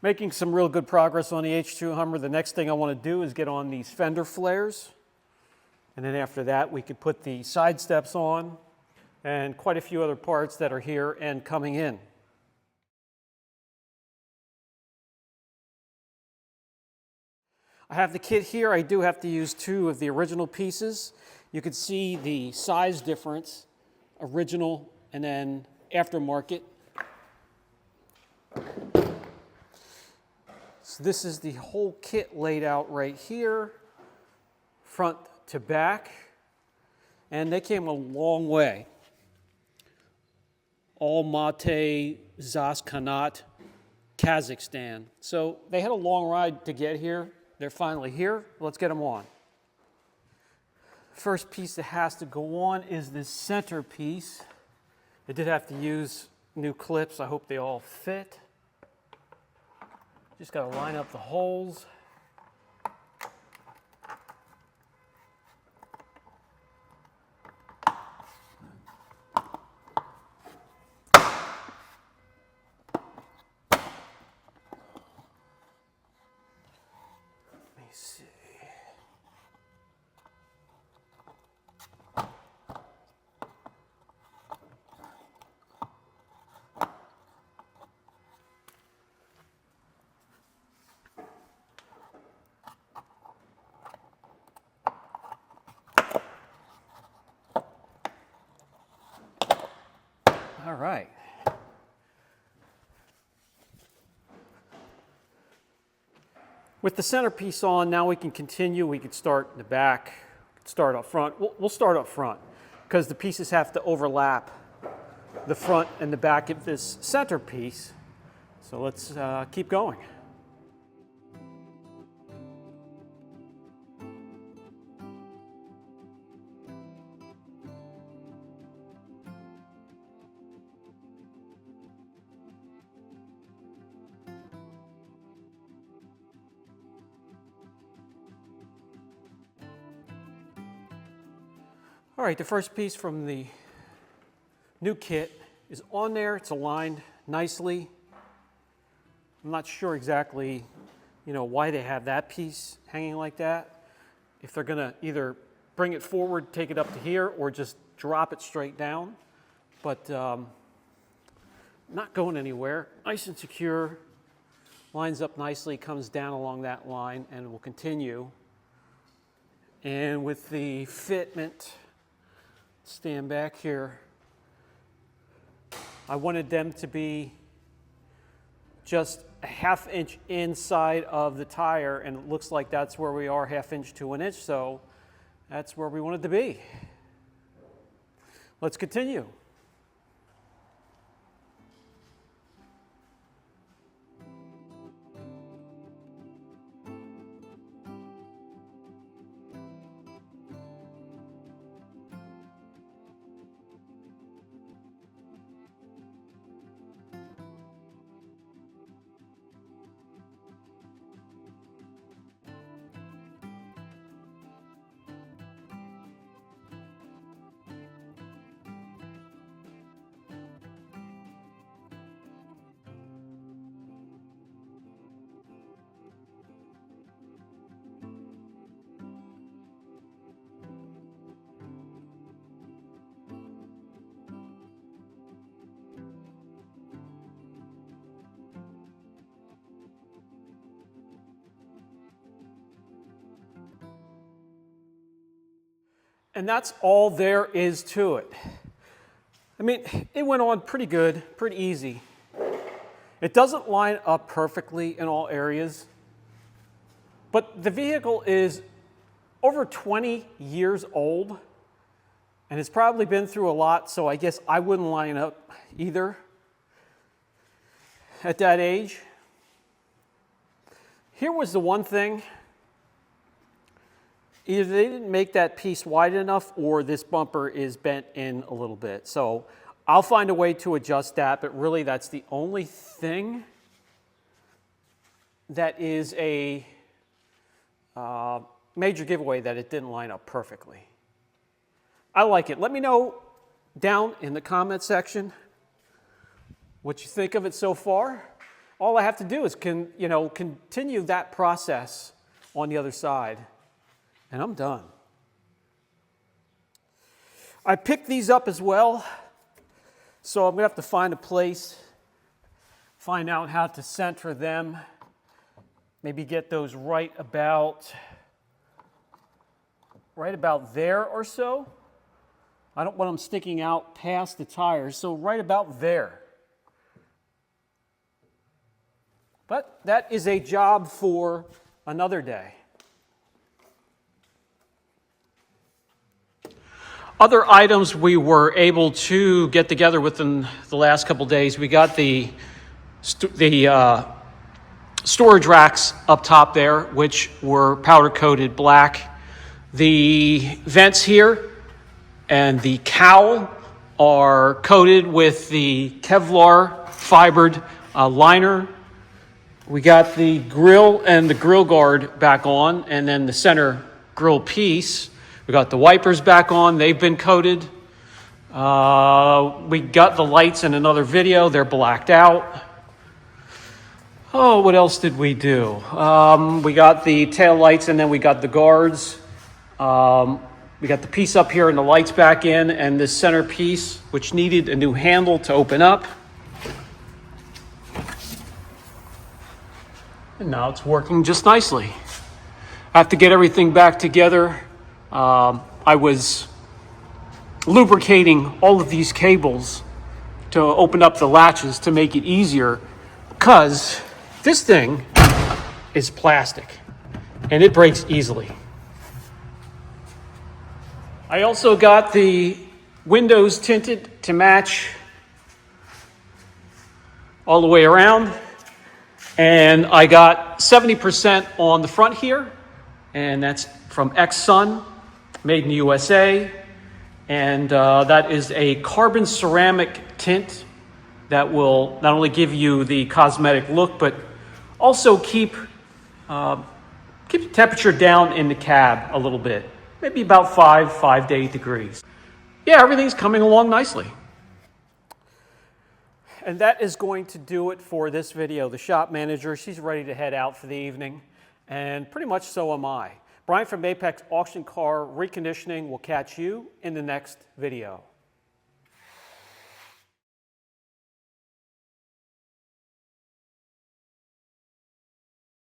Making some real good progress on the H2 Hummer. The next thing I want to do is get on these fender flares. And then after that, we could put the side steps on and quite a few other parts that are here and coming in. I have the kit here. I do have to use 2 of the original pieces. You can see the size difference, original and then aftermarket. So this is the whole kit laid out right here, front to back, and they came a long way. Almaty, Kasakhstan, Kazakhstan. So they had a long ride to get here. They're finally here. Let's get them on. First piece that has to go on is this center piece. I did have to use new clips. I hope they all fit. Just got to line up the holes. Let me see. All right. With the centerpiece on, now we can continue. We could start in the back, start up front. We'll start up front because the pieces have to overlap the front and the back of this centerpiece. So let's keep going. All right, the first piece from the new kit is on there. It's aligned nicely. I'm not sure exactly, why they have that piece hanging like that. If they're gonna either bring it forward, take it up to here, or just drop it straight down. But not going anywhere. Nice and secure. Lines up nicely, comes down along that line, and will continue. And with the fitment, stand back here. I wanted them to be just a ½ inch inside of the tire, and it looks like that's where we are, ½ inch to 1 inch, so that's where we wanted to be. Let's continue. And that's all there is to it. I mean, it went on pretty good, pretty easy. It doesn't line up perfectly in all areas, but the vehicle is over 20 years old, and it's probably been through a lot, so I guess I wouldn't line up either at that age. Here was the one thing. Either they didn't make that piece wide enough or this bumper is bent in a little bit. So I'll find a way to adjust that, but really that's the only thing that is a major giveaway, that it didn't line up perfectly. I like it. Let me know down in the comment section what you think of it so far. all I have to do is continue that process on the other side, and I'm done. I picked these up as well, so I'm going to have to find a place, find out how to center them, maybe get those right about there or so. I don't want them sticking out past the tires, so right about there. But that is a job for another day. Other items we were able to get together within the last couple days, we got the storage racks up top there, which were powder coated black. The vents here and the cowl are coated with the Kevlar fibered liner. We got the grill and the grill guard back on, and then the center grill piece. We got the wipers back on. They've been coated. We got the lights in another video. They're blacked out. Oh, what else did we do? We got the tail lights, and then we got the guards. We got the piece up here and the lights back in, and this center piece, which needed a new handle to open up. And now it's working just nicely. I have to get everything back together. I was lubricating all of these cables to open up the latches to make it easier, because this thing is plastic and it breaks easily. I also got the windows tinted to match all the way around. And I got 70% on the front here, and that's from X-Sun, made in the USA. And that is a carbon ceramic tint that will not only give you the cosmetic look, but also keep the temperature down in the cab a little bit, maybe about 5 to 8 degrees. Yeah, everything's coming along nicely. And that is going to do it for this video. The shop manager, she's ready to head out for the evening, and pretty much so am I. Brian from Apex Auction Car Reconditioning will catch you in the next video.